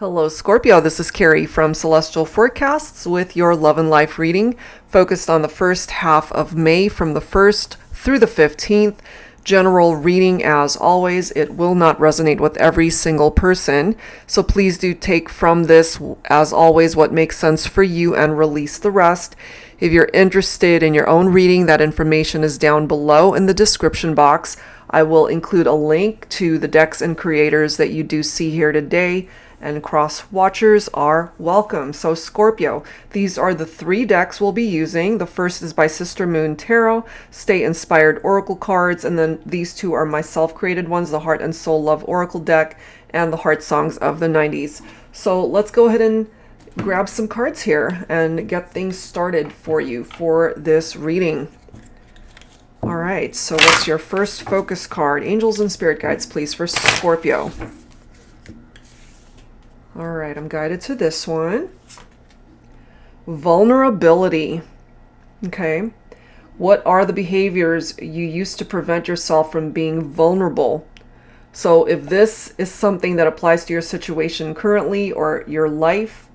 Hello, Scorpio. This is Carrie from Celestial Forecasts with your love and life reading, focused on the first half of May from the 1st through the 15th. General reading, as always. It will not resonate with every single person, so please do take from this, as always, what makes sense for you and release the rest. If you're interested in your own reading, that information is down below in the description box. I will include a link to the decks and creators that you do see here today, and cross watchers are welcome. So Scorpio, these are the three decks we'll be using. The first is by Sister Moon Tarot, Stay Inspired Oracle cards, and then these two are my self-created ones, the Heart and Soul Love Oracle deck and the Heart Songs of the 90s. So let's go ahead and grab some cards here and get things started for you for this reading. All right, so what's your first focus card? Angels and Spirit Guides, please, for Scorpio. All right, I'm guided to this one. Vulnerability. Okay. What are the behaviors you used to prevent yourself from being vulnerable? So if this is something that applies to your situation currently or your life,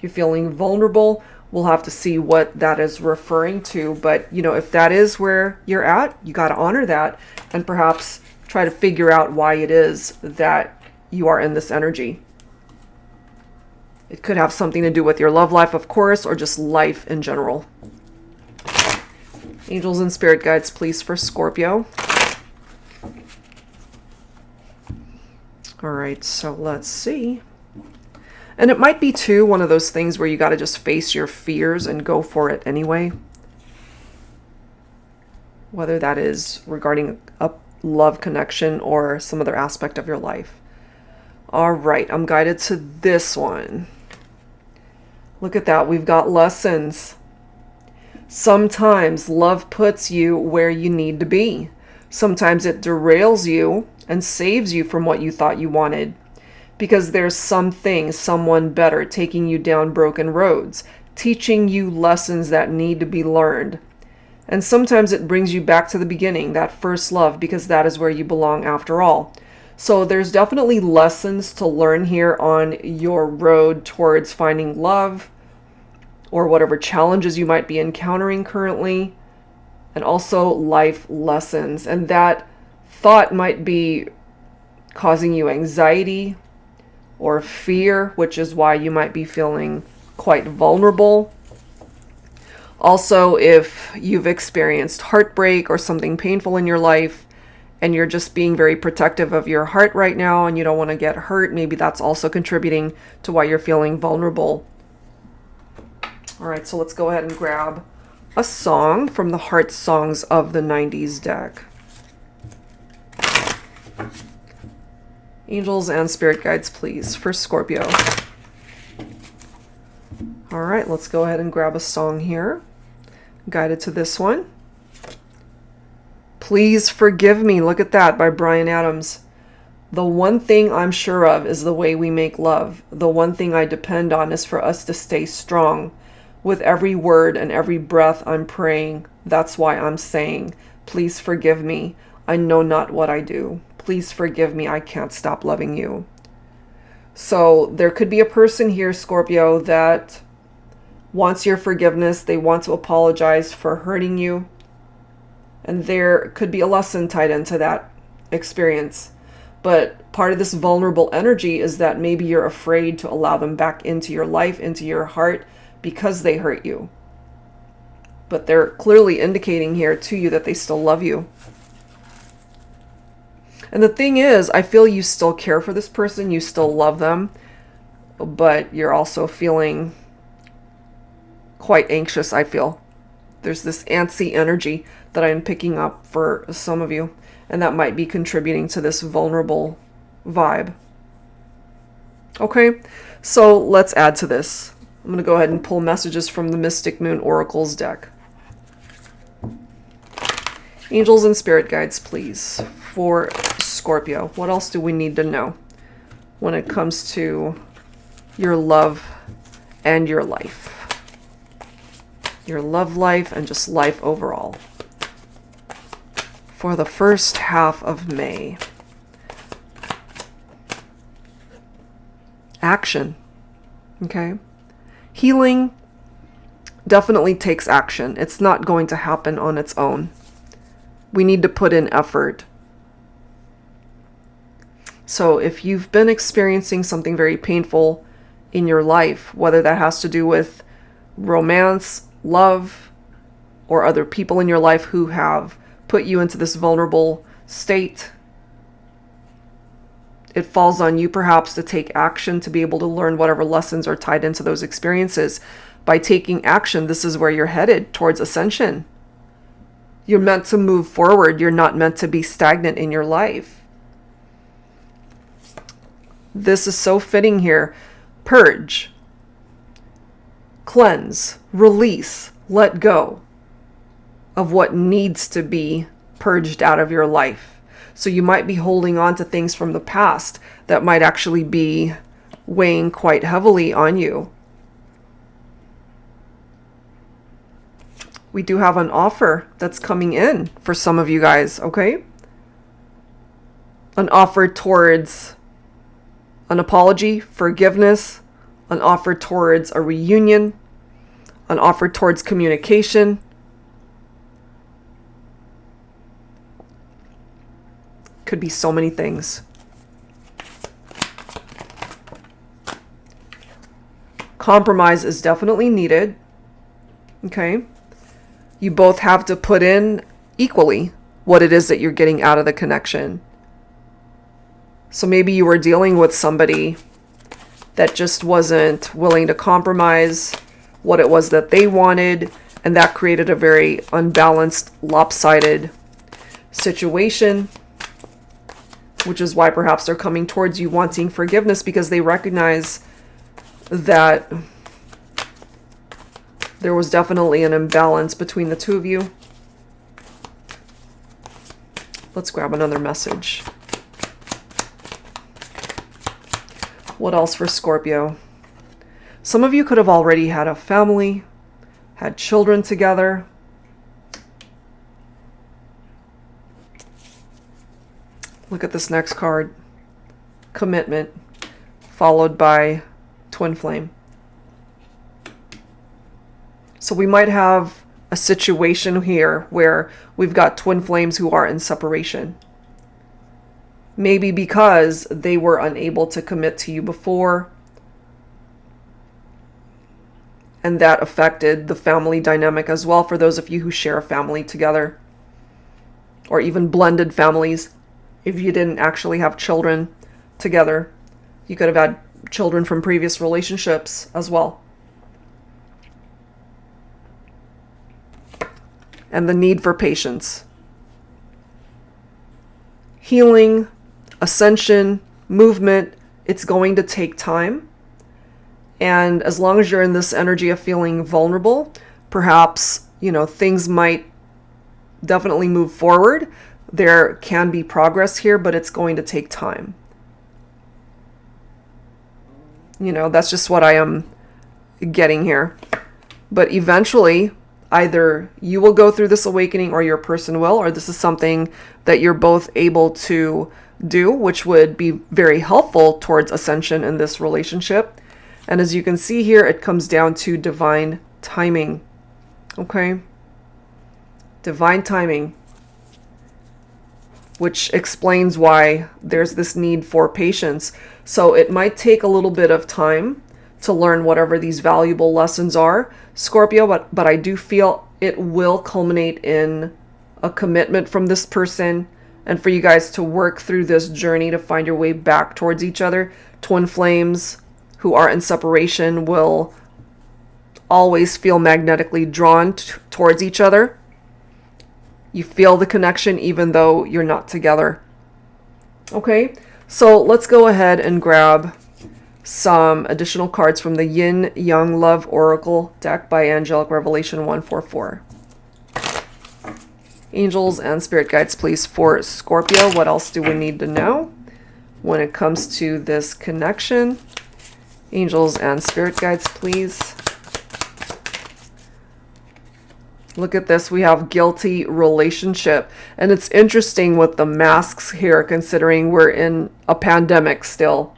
you're feeling vulnerable, we'll have to see what that is referring to. But, you know, if that is where you're at, you got to honor that and perhaps try to figure out why it is that you are in this energy. It could have something to do with your love life, of course, or just life in general. Angels and Spirit Guides, please, for Scorpio. All right, so let's see. And it might be, too, one of those things where you got to just face your fears and go for it anyway. Whether that is regarding a love connection or some other aspect of your life. All right, I'm guided to this one. Look at that. We've got lessons. Sometimes love puts you where you need to be. Sometimes it derails you and saves you from what you thought you wanted. Because there's something, someone better taking you down broken roads, teaching you lessons that need to be learned. And sometimes it brings you back to the beginning, that first love, because that is where you belong after all. So there's definitely lessons to learn here on your road towards finding love or whatever challenges you might be encountering currently, and also life lessons. And that thought might be causing you anxiety or fear, which is why you might be feeling quite vulnerable. Also, if you've experienced heartbreak or something painful in your life, and you're just being very protective of your heart right now and you don't want to get hurt, maybe that's also contributing to why you're feeling vulnerable. All right, so let's go ahead and grab a song from the Heart Songs of the 90s deck. Angels and Spirit Guides, please, for Scorpio. All right, let's go ahead and grab a song here. Guided to this one. Please Forgive Me, look at that, by Bryan Adams. The one thing I'm sure of is the way we make love. The one thing I depend on is for us to stay strong. With every word and every breath I'm praying. That's why I'm saying, please forgive me. I know not what I do. Please forgive me. I can't stop loving you. So there could be a person here, Scorpio, that wants your forgiveness. They want to apologize for hurting you. And there could be a lesson tied into that experience. But part of this vulnerable energy is that maybe you're afraid to allow them back into your life, into your heart, because they hurt you. But they're clearly indicating here to you that they still love you. And the thing is, I feel you still care for this person, you still love them, but you're also feeling quite anxious, I feel. There's this antsy energy that I'm picking up for some of you, and that might be contributing to this vulnerable vibe. Okay, so let's add to this. I'm going to go ahead and pull messages from the Mystic Moon Oracles deck. Angels and Spirit Guides, please, for Scorpio. What else do we need to know when it comes to your love and your life? Your love life and just life overall. For the first half of May. Action. Okay? Healing definitely takes action. It's not going to happen on its own. We need to put in effort. So if you've been experiencing something very painful in your life, whether that has to do with romance, love, or other people in your life who have put you into this vulnerable state, it falls on you perhaps to take action to be able to learn whatever lessons are tied into those experiences. By taking action, this is where you're headed, towards ascension. You're meant to move forward. You're not meant to be stagnant in your life. This is so fitting here. Purge, cleanse, release, let go of what needs to be purged out of your life. So you might be holding on to things from the past that might actually be weighing quite heavily on you. We do have an offer that's coming in for some of you guys, okay? An offer towards an apology, forgiveness, an offer towards a reunion, an offer towards communication. Could be so many things. Compromise is definitely needed. Okay? You both have to put in equally what it is that you're getting out of the connection. So maybe you were dealing with somebody that just wasn't willing to compromise what it was that they wanted, and that created a very unbalanced, lopsided situation, which is why perhaps they're coming towards you wanting forgiveness, because they recognize that there was definitely an imbalance between the two of you. Let's grab another message. What else for Scorpio? Some of you could have already had a family, had children together. Look at this next card. Commitment, followed by twin flame. So we might have a situation here where we've got twin flames who are in separation. Maybe because they were unable to commit to you before, and that affected the family dynamic as well for those of you who share a family together, or even blended families. If you didn't actually have children together, you could have had children from previous relationships as well. And the need for patience. Healing, ascension, movement, it's going to take time. And as long as you're in this energy of feeling vulnerable, perhaps, things might definitely move forward. There can be progress here, but it's going to take time. That's just what I am getting here. But eventually, either you will go through this awakening or your person will, or this is something that you're both able to do, which would be very helpful towards ascension in this relationship. And as you can see here, it comes down to divine timing. Okay? Divine timing. Which explains why there's this need for patience. So it might take a little bit of time to learn whatever these valuable lessons are, Scorpio, but I do feel it will culminate in a commitment from this person, and for you guys to work through this journey to find your way back towards each other. Twin flames who are in separation will always feel magnetically drawn towards each other. You feel the connection even though you're not together. Okay, so let's go ahead and grab some additional cards from the Yin Yang Love Oracle deck by Angelic Revelation 144. Angels and spirit guides, please, for Scorpio. What else do we need to know when it comes to this connection? Angels and spirit guides, please. Look at this. We have guilty relationship. And it's interesting with the masks here, considering we're in a pandemic still,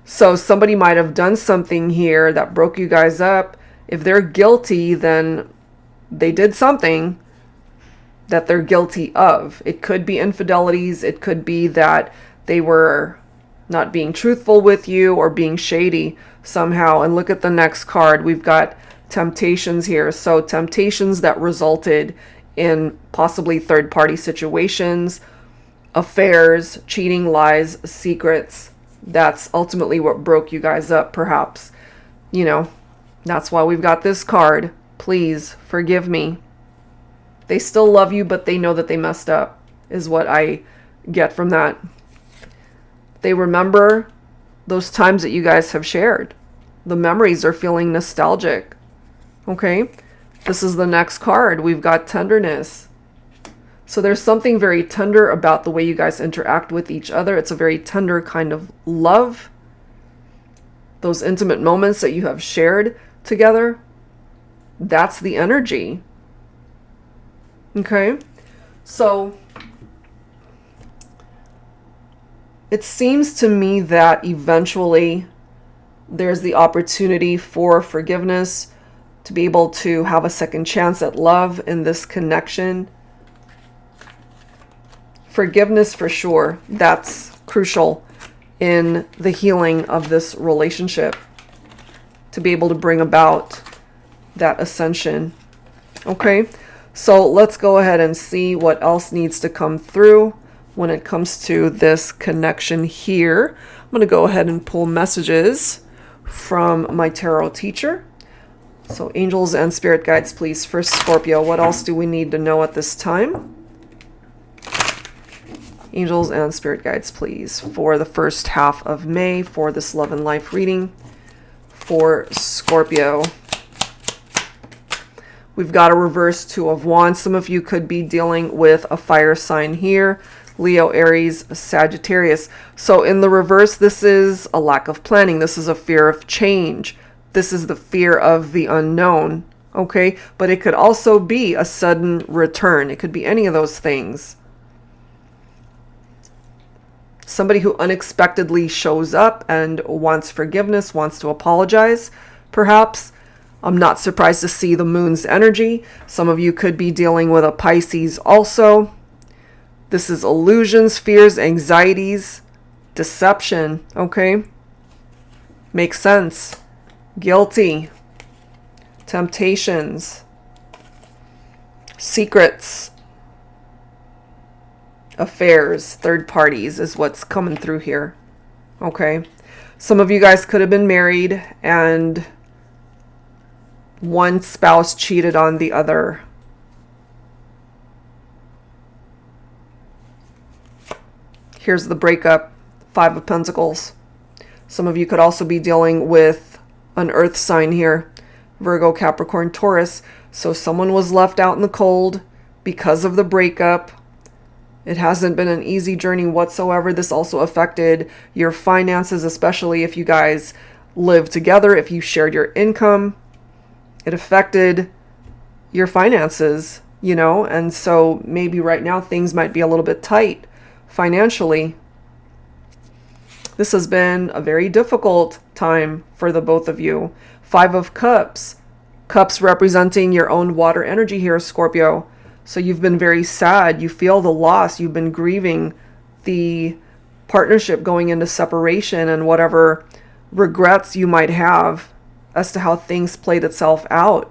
So somebody might have done something here that broke you guys up. If they're guilty, then they did something that they're guilty of. It could be infidelities. It could be that they were not being truthful with you or being shady somehow. And look at the next card. We've got temptations here. So temptations that resulted in possibly third-party situations, affairs, cheating, lies, secrets. That's ultimately what broke you guys up, perhaps. You know, that's why we've got this card. Please forgive me. They still love you, but they know that they messed up, is what I get from that. They remember those times that you guys have shared. The memories are feeling nostalgic. Okay? This is the next card. We've got tenderness. So there's something very tender about the way you guys interact with each other. It's a very tender kind of love. Those intimate moments that you have shared together, that's the energy. Okay? So it seems to me that eventually there's the opportunity for forgiveness, to be able to have a second chance at love in this connection. Forgiveness for sure. That's crucial in the healing of this relationship, to be able to bring about that ascension. Okay, so let's go ahead and see what else needs to come through when it comes to this connection here. I'm going to go ahead and pull messages from my tarot teacher. So angels and spirit guides, please, for Scorpio. What else do we need to know at this time? Angels and spirit guides, please, for the first half of May for this love and life reading for Scorpio. We've got a reverse Two of Wands. Some of you could be dealing with a fire sign here. Leo, Aries, Sagittarius. So in the reverse, this is a lack of planning. This is a fear of change. This is the fear of the unknown. Okay? But it could also be a sudden return. It could be any of those things. Somebody who unexpectedly shows up and wants forgiveness, wants to apologize, perhaps. I'm not surprised to see the moon's energy. Some of you could be dealing with a Pisces also. This is illusions, fears, anxieties, deception, okay? Makes sense. Guilty. Temptations. Secrets. Affairs, third parties is what's coming through here. Okay. Some of you guys could have been married and one spouse cheated on the other. Here's the breakup. Five of Pentacles. Some of you could also be dealing with an earth sign here. Virgo, Capricorn, Taurus. So someone was left out in the cold because of the breakup. It hasn't been an easy journey whatsoever. This also affected your finances, especially if you guys live together, if you shared your income. It affected your finances, you know, and so maybe right now things might be a little bit tight financially. This has been a very difficult time for the both of you. Five of Cups. Cups representing your own water energy here, Scorpio. So you've been very sad. You feel the loss. You've been grieving the partnership going into separation and whatever regrets you might have as to how things played itself out.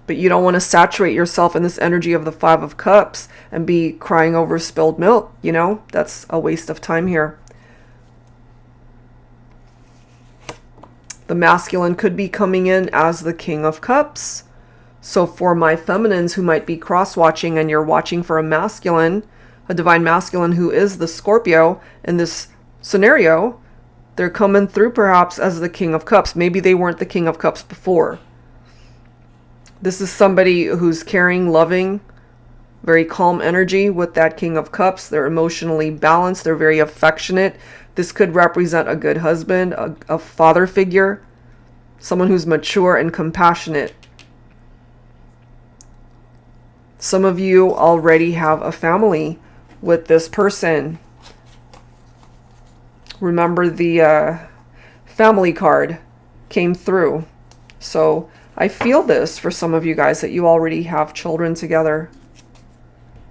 But you don't want to saturate yourself in this energy of the Five of Cups and be crying over spilled milk. You know, that's a waste of time here. The masculine could be coming in as the King of Cups. So for my feminines who might be cross-watching and you're watching for a masculine, a divine masculine who is the Scorpio in this scenario, they're coming through perhaps as the King of Cups. Maybe they weren't the King of Cups before. This is somebody who's caring, loving, very calm energy with that King of Cups. They're emotionally balanced. They're very affectionate. This could represent a good husband, a father figure, someone who's mature and compassionate. Some of you already have a family with this person. Remember the family card came through. So I feel this for some of you guys, that you already have children together.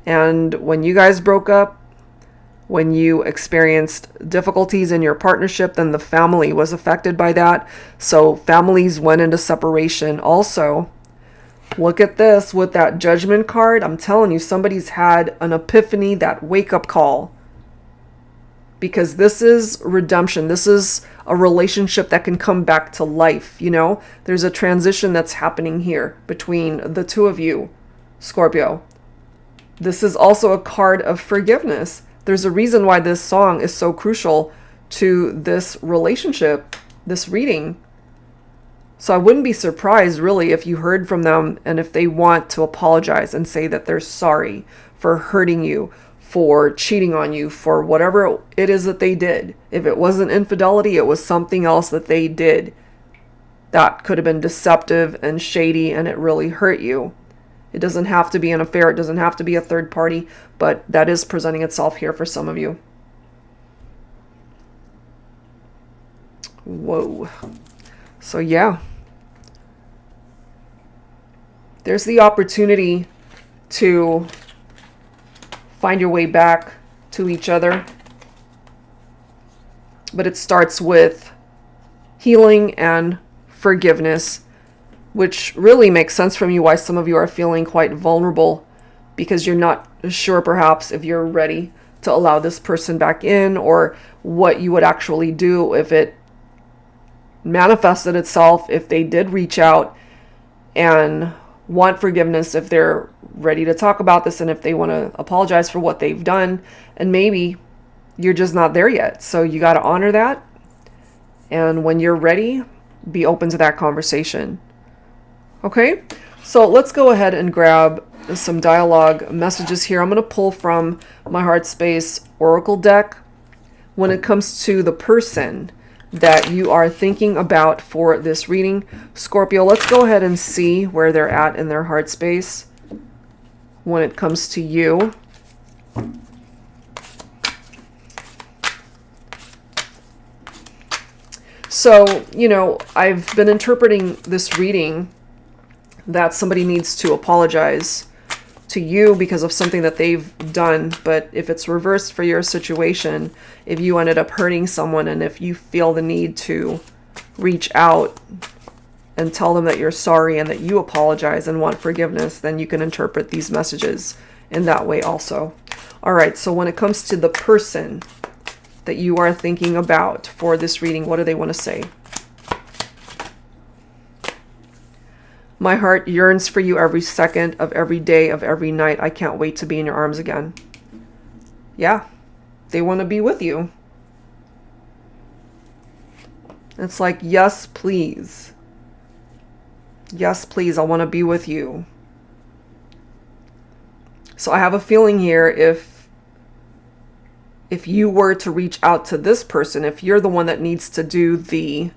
And when you guys broke up, when you experienced difficulties in your partnership, then the family was affected by that. So families went into separation also. Look at this with that Judgment card. I'm telling you, somebody's had an epiphany, that wake-up call. Because this is redemption. This is a relationship that can come back to life, you know? There's a transition that's happening here between the two of you, Scorpio. This is also a card of forgiveness. There's a reason why this song is so crucial to this relationship, this reading. So I wouldn't be surprised, really, if you heard from them and if they want to apologize and say that they're sorry for hurting you, for cheating on you, for whatever it is that they did. If it wasn't infidelity, it was something else that they did that could have been deceptive and shady, and it really hurt you. It doesn't have to be an affair. It doesn't have to be a third party, but that is presenting itself here for some of you. Whoa. So yeah, there's the opportunity to find your way back to each other. But it starts with healing and forgiveness, which really makes sense from you why some of you are feeling quite vulnerable, because you're not sure perhaps if you're ready to allow this person back in, or what you would actually do if it manifested itself, if they did reach out and want forgiveness, if they're ready to talk about this, and if they want to apologize for what they've done. And maybe you're just not there yet. So you got to honor that. And when you're ready, be open to that conversation. Okay, so let's go ahead and grab some dialogue messages here. I'm going to pull from my Heart Space Oracle deck when it comes to the person that you are thinking about for this reading. Scorpio, let's go ahead and see where they're at in their heart space when it comes to you. So, you know, I've been interpreting this reading that somebody needs to apologize to you because of something that they've done. But if it's reversed for your situation, if you ended up hurting someone, and if you feel the need to reach out and tell them that you're sorry and that you apologize and want forgiveness, then you can interpret these messages in that way also. All right, so when it comes to the person that you are thinking about for this reading, what do they want to say? My heart yearns for you every second of every day of every night. I can't wait to be in your arms again. Yeah, they want to be with you. It's like, yes, please. Yes, please, I want to be with you. So I have a feeling here, if you were to reach out to this person, if you're the one that needs to do the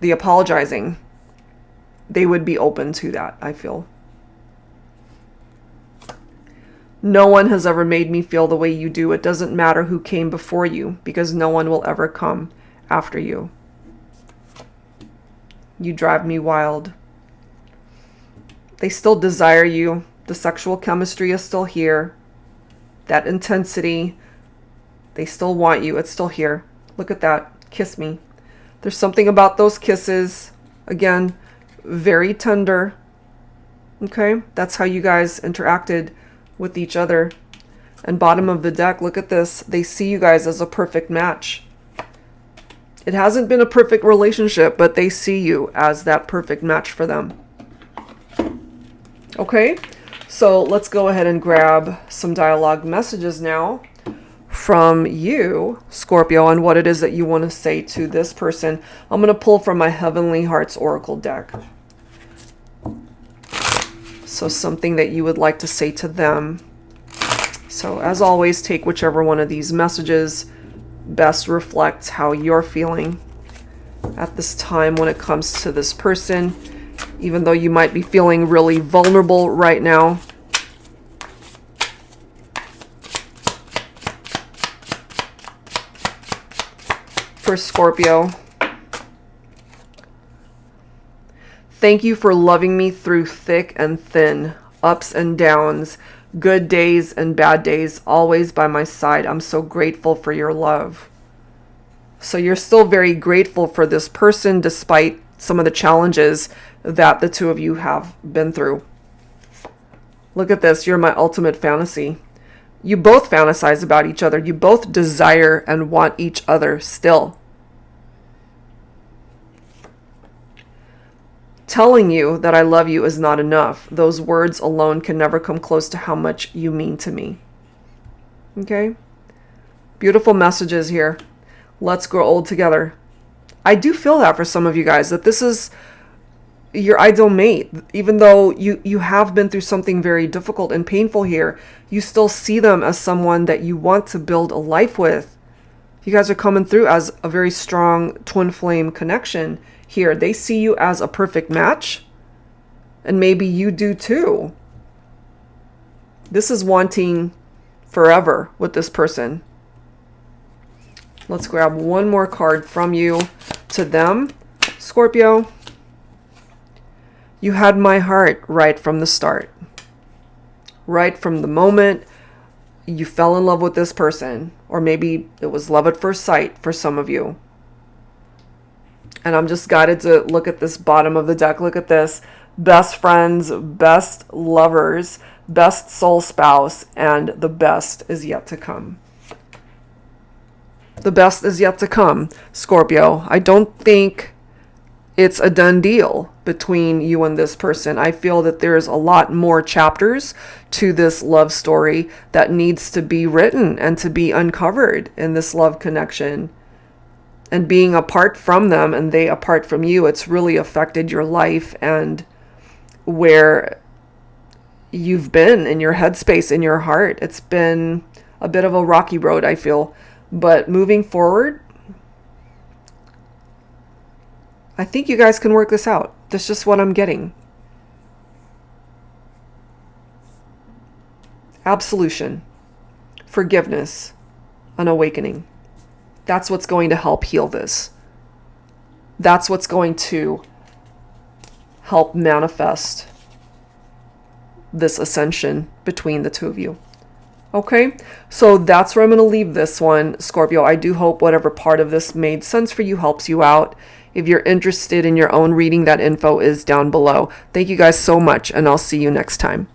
apologizing, they would be open to that, I feel. No one has ever made me feel the way you do. It doesn't matter who came before you, because no one will ever come after you. You drive me wild. They still desire you. The sexual chemistry is still here. That intensity, they still want you. It's still here. Look at that. Kiss me. There's something about those kisses. Again, very tender. Okay, that's how you guys interacted with each other. And bottom of the deck, look at this. They see you guys as a perfect match. It hasn't been a perfect relationship, but they see you as that perfect match for them. Okay, so let's go ahead and grab some dialogue messages now from you, Scorpio, on what it is that you want to say to this person. I'm going to pull from my Heavenly Hearts Oracle deck. So something that you would like to say to them. So as always, take whichever one of these messages best reflects how you're feeling at this time when it comes to this person, even though you might be feeling really vulnerable right now. for Scorpio. Thank you for loving me through thick and thin, ups and downs, good days and bad days, always by my side. I'm so grateful for your love. So you're still very grateful for this person despite some of the challenges that the two of you have been through. Look at this. You're my ultimate fantasy. You both fantasize about each other. You both desire and want each other still. Telling you that I love you is not enough. Those words alone can never come close to how much you mean to me. Okay? Beautiful messages here. Let's grow old together. I do feel that for some of you guys, that this is your ideal mate. Even though you have been through something very difficult and painful here, you still see them as someone that you want to build a life with. You guys are coming through as a very strong twin flame connection here. They see you as a perfect match, and maybe you do too. This is wanting forever with this person. Let's grab one more card from you to them. Scorpio, you had my heart right from the start. Right from the moment you fell in love with this person, or maybe it was love at first sight for some of you. And I'm just guided to look at this bottom of the deck. Look at this. Best friends, best lovers, best soul spouse, and the best is yet to come. The best is yet to come, Scorpio. I don't think it's a done deal between you and this person. I feel that there's a lot more chapters to this love story that needs to be written and to be uncovered in this love connection. And being apart from them and they apart from you, it's really affected your life and where you've been in your headspace, in your heart. It's been a bit of a rocky road, I feel. But moving forward, I think you guys can work this out. That's just what I'm getting. Absolution, forgiveness, an awakening. That's what's going to help heal this. That's what's going to help manifest this ascension between the two of you. Okay, so that's where I'm going to leave this one, Scorpio. I do hope whatever part of this made sense for you helps you out. If you're interested in your own reading, that info is down below. Thank you guys so much, and I'll see you next time.